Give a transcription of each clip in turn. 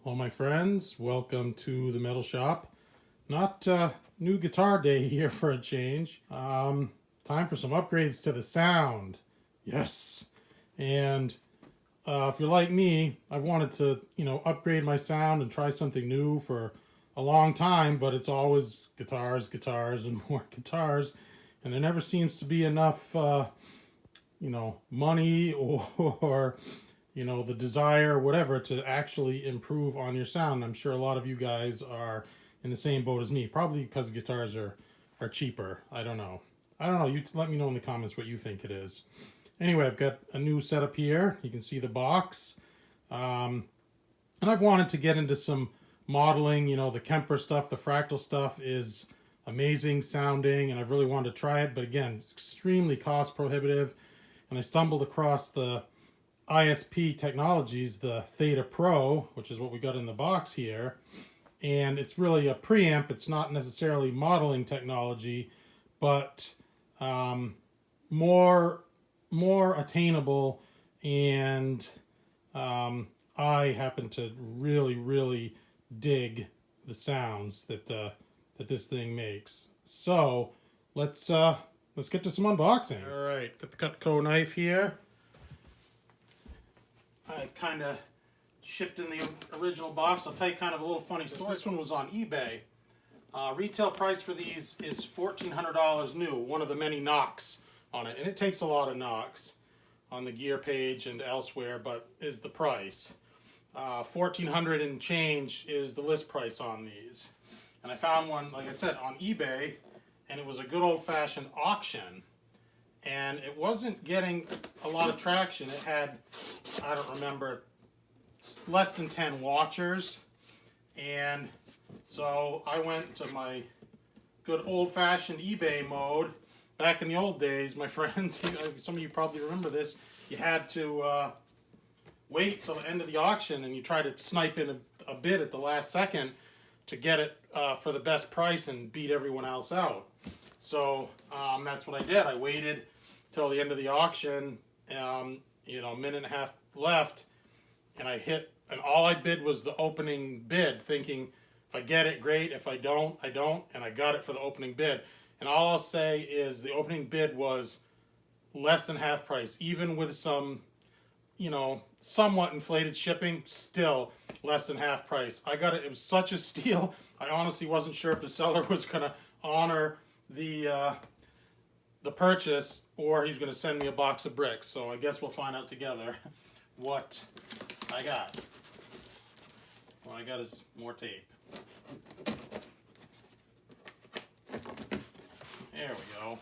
Hello my friends, welcome to the metal shop. Not new guitar day here for a change. Time for some upgrades to the sound. Yes. And if you're like me, I've wanted to, upgrade my sound and try something new for a long time, but it's always guitars, and more guitars. And there never seems to be enough, money or the desire, whatever, to actually improve on your sound. I'm sure a lot of you guys are in the same boat as me, probably because guitars are cheaper. I don't know. You let me know in the comments what you think it is. Anyway, I've got a new setup here. You can see the box. And I've wanted to get into some modeling. The Kemper stuff, the fractal stuff is amazing sounding, and I've really wanted to try it. But again, extremely cost prohibitive. And I stumbled across the ISP Technologies, the Theta Pro, which is what we got in the box here. And it's really a preamp. It's not necessarily modeling technology, but more attainable. And I happen to really dig the sounds that this thing makes. So let's get to some unboxing. All right, got the Cutco knife here. I kind of shipped in the original box. I'll tell you kind of a little funny story. This one was on eBay. Retail price for these is $1,400 new, one of the many knocks on it. And it takes a lot of knocks on the gear page and elsewhere, but is the price. $1,400 and change is the list price on these. And I found one, like I said, on eBay, and it was a good old-fashioned auction. And it wasn't getting a lot of traction. It had, I don't remember, less than 10 watchers. And so I went to my good old-fashioned eBay mode. Back in the old days, my friends, some of you probably remember this, you had to wait till the end of the auction and you try to snipe in a bid at the last second to get it for the best price and beat everyone else out. So that's what I did. I waited till the end of the auction, a minute and a half left, and I hit, and all I bid was the opening bid, thinking if I get it, great. If I don't, I don't, and I got it for the opening bid. And all I'll say is the opening bid was less than half price, even with some, somewhat inflated shipping, still less than half price. I got it. It was such a steal. I honestly wasn't sure if the seller was going to honor the purchase, or he's going to send me a box of bricks. So I guess we'll find out together what I got. What I got is more tape. There we go.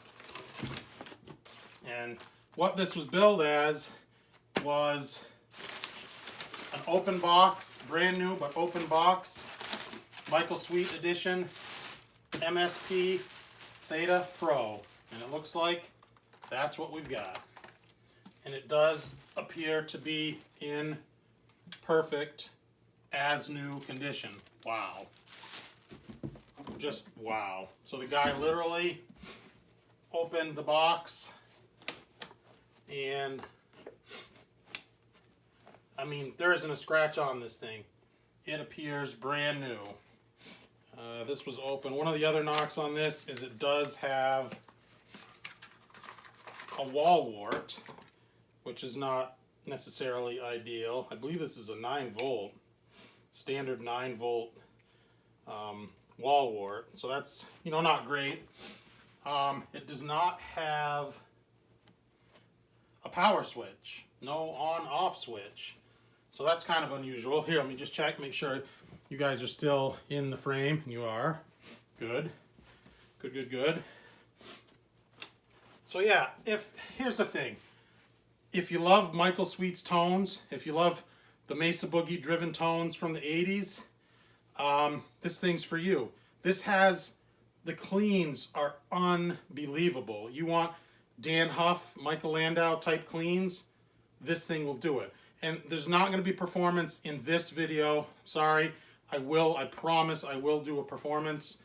And what this was billed as was an open box, brand new but open box, Michael Sweet edition, ISP Theta Pro. And it looks like that's what we've got. And it does appear to be in perfect as new condition. Wow. Just wow. So the guy literally opened the box, and I mean, there isn't a scratch on this thing. It appears brand new. This was open. One of the other knocks on this is it does have a wall wart, which is not necessarily ideal. I believe this is a 9-volt, standard 9-volt wall wart, so that's not great. It does not have a power switch, no on-off switch, so that's kind of unusual. Here, let me just check, make sure you guys are still in the frame. You are. Good. Good. So yeah, here's the thing. If you love Michael Sweet's tones, if you love the Mesa Boogie driven tones from the 80s, this thing's for you. This has, the cleans are unbelievable. You want Dan Huff, Michael Landau type cleans, this thing will do it. And there's not going to be performance in this video. Sorry. I promise I will do a performance,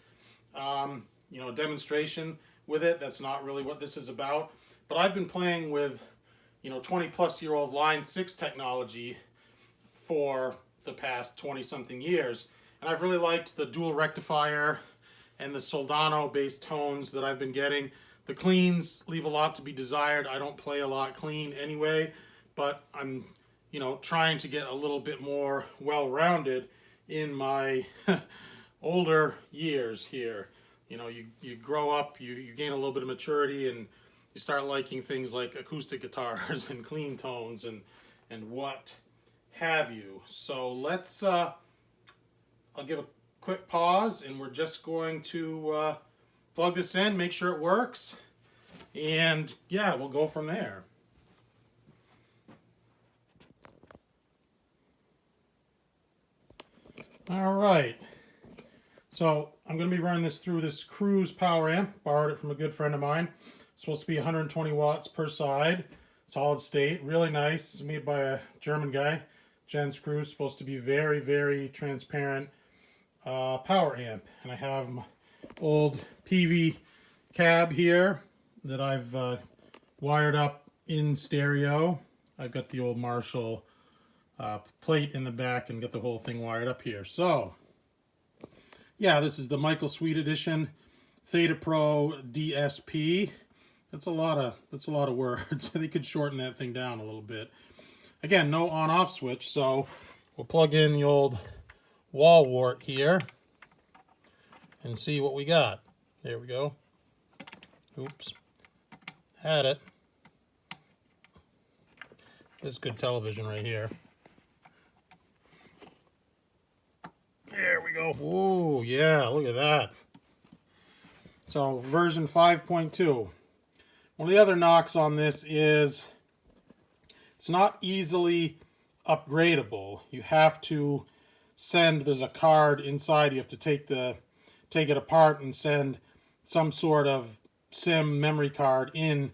demonstration with it. That's not really what this is about. But I've been playing with, 20-plus-year-old Line 6 technology for the past 20-something years. And I've really liked the dual rectifier and the Soldano-based tones that I've been getting. The cleans leave a lot to be desired. I don't play a lot clean anyway, but I'm, trying to get a little bit more well-rounded in my older years here. You grow up, you gain a little bit of maturity, and you start liking things like acoustic guitars and clean tones and what have you. So let's, I'll give a quick pause, and we're just going to plug this in, make sure it works, and yeah, we'll go from there. All right, so I'm going to be running this through this Cruise power amp. Borrowed it from a good friend of mine. It's supposed to be 120 watts per side, solid state, really nice. It's made by a German guy, Jens Cruise. Supposed to be very, very transparent power amp. And I have my old PV cab here that I've wired up in stereo. I've got the old Marshall plate in the back and got the whole thing wired up here. So yeah, this is the Michael Sweet Edition Theta Pro DSP. That's a lot of words. They could shorten that thing down a little bit. Again, no on-off switch, so we'll plug in the old wall wart here and see what we got. There we go. Oops. Had it. This is good television right here. There we go. Oh, yeah, look at that. So, version 5.2. One of the other knocks on this is it's not easily upgradable. You have to send, there's a card inside, you have to take it apart and send some sort of SIM memory card in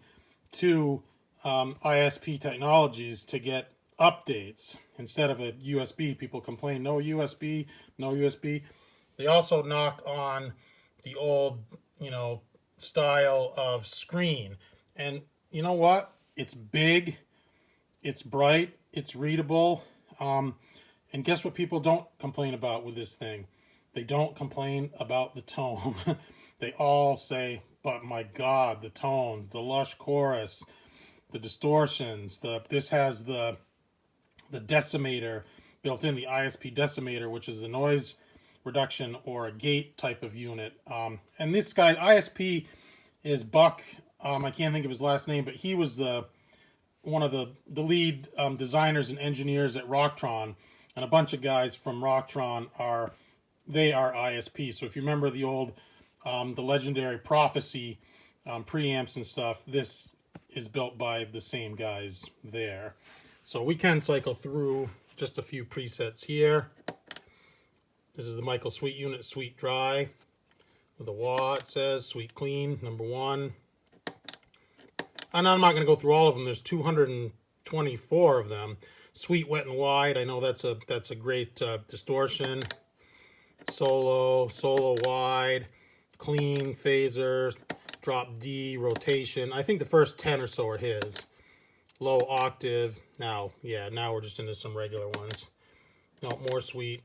to ISP Technologies to get updates instead of a USB. People complain, no USB, no USB. They also knock on the old, style of screen. And you know what? It's big, it's bright, it's readable. And guess what people don't complain about with this thing? They don't complain about the tone. They all say, but my God, the tones, the lush chorus, the distortions, this has the decimator built in, the ISP decimator, which is a noise reduction or a gate type of unit. And this guy, ISP, is Buck. I can't think of his last name, but he was one of the lead designers and engineers at Rocktron, and a bunch of guys from Rocktron are ISP. So if you remember the old, the legendary Prophecy preamps and stuff, this is built by the same guys there. So we can cycle through just a few presets here. This is the Michael Sweet unit, Sweet Dry, with a wah, it says, Sweet Clean, #1. And I'm not going to go through all of them. There's 224 of them. Sweet Wet and Wide, I know that's a great distortion. Solo Wide, Clean, Phaser, Drop D, Rotation. I think the first 10 or so are his. Low Octave. Now we're just into some regular ones. No, more sweet.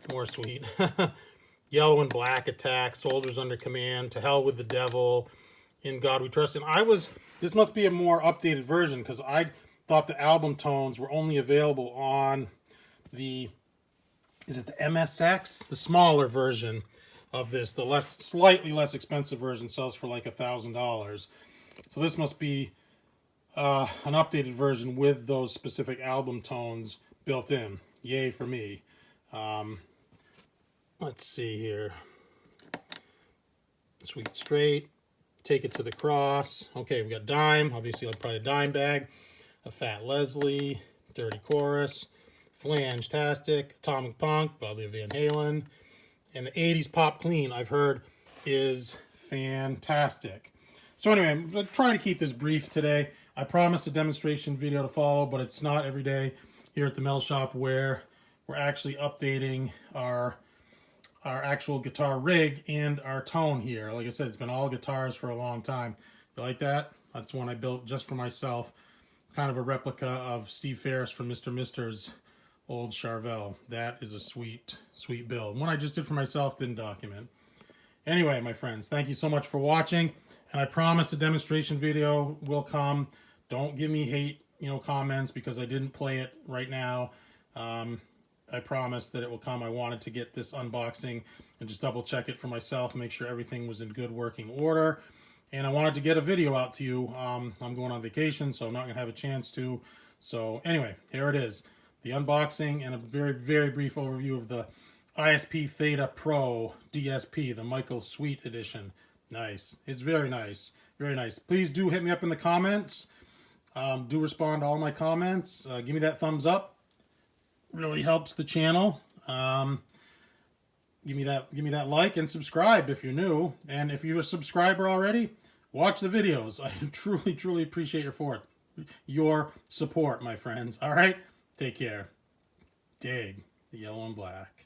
Yellow and Black Attack, Soldiers Under Command, To Hell with the Devil, In God We Trust. And this must be a more updated version, because I thought the album tones were only available on the MSX? The smaller version of this. The slightly less expensive version sells for like $1,000. So this must be an updated version with those specific album tones built in. Yay for me. Let's see here. Sweet Straight, Take It to the Cross. Okay, we got Dime, obviously like probably a dime bag. A Fat Leslie, Dirty Chorus, Flange-tastic, Atomic Punk, probably a Van Halen. And the 80s Pop Clean, I've heard, is fantastic. So anyway, I'm going to try to keep this brief today. I promised a demonstration video to follow, but it's not every day here at the Mel Shop where we're actually updating our actual guitar rig and our tone here. Like I said, it's been all guitars for a long time. You like that? That's one I built just for myself. Kind of a replica of Steve Ferris from Mr. Mister's old Charvel. That is a sweet, sweet build. One I just did for myself, didn't document. Anyway, my friends, thank you so much for watching. And I promise a demonstration video will come. Don't give me hate, comments because I didn't play it right now. I promise that it will come. I wanted to get this unboxing and just double check it for myself, make sure everything was in good working order. And I wanted to get a video out to you. I'm going on vacation, so I'm not going to have a chance to. So anyway, here it is. The unboxing and a very, very brief overview of the ISP Theta Pro DSP, the Michael Sweet Edition. Nice. It's very nice. Very nice. Please do hit me up in the comments. Do respond to all my comments. Give me that thumbs up. Really helps the channel. Give me that like and subscribe if you're new. And if you're a subscriber already, watch the videos. I truly, truly appreciate your support, my friends. All right? Take care. Dig the yellow and black.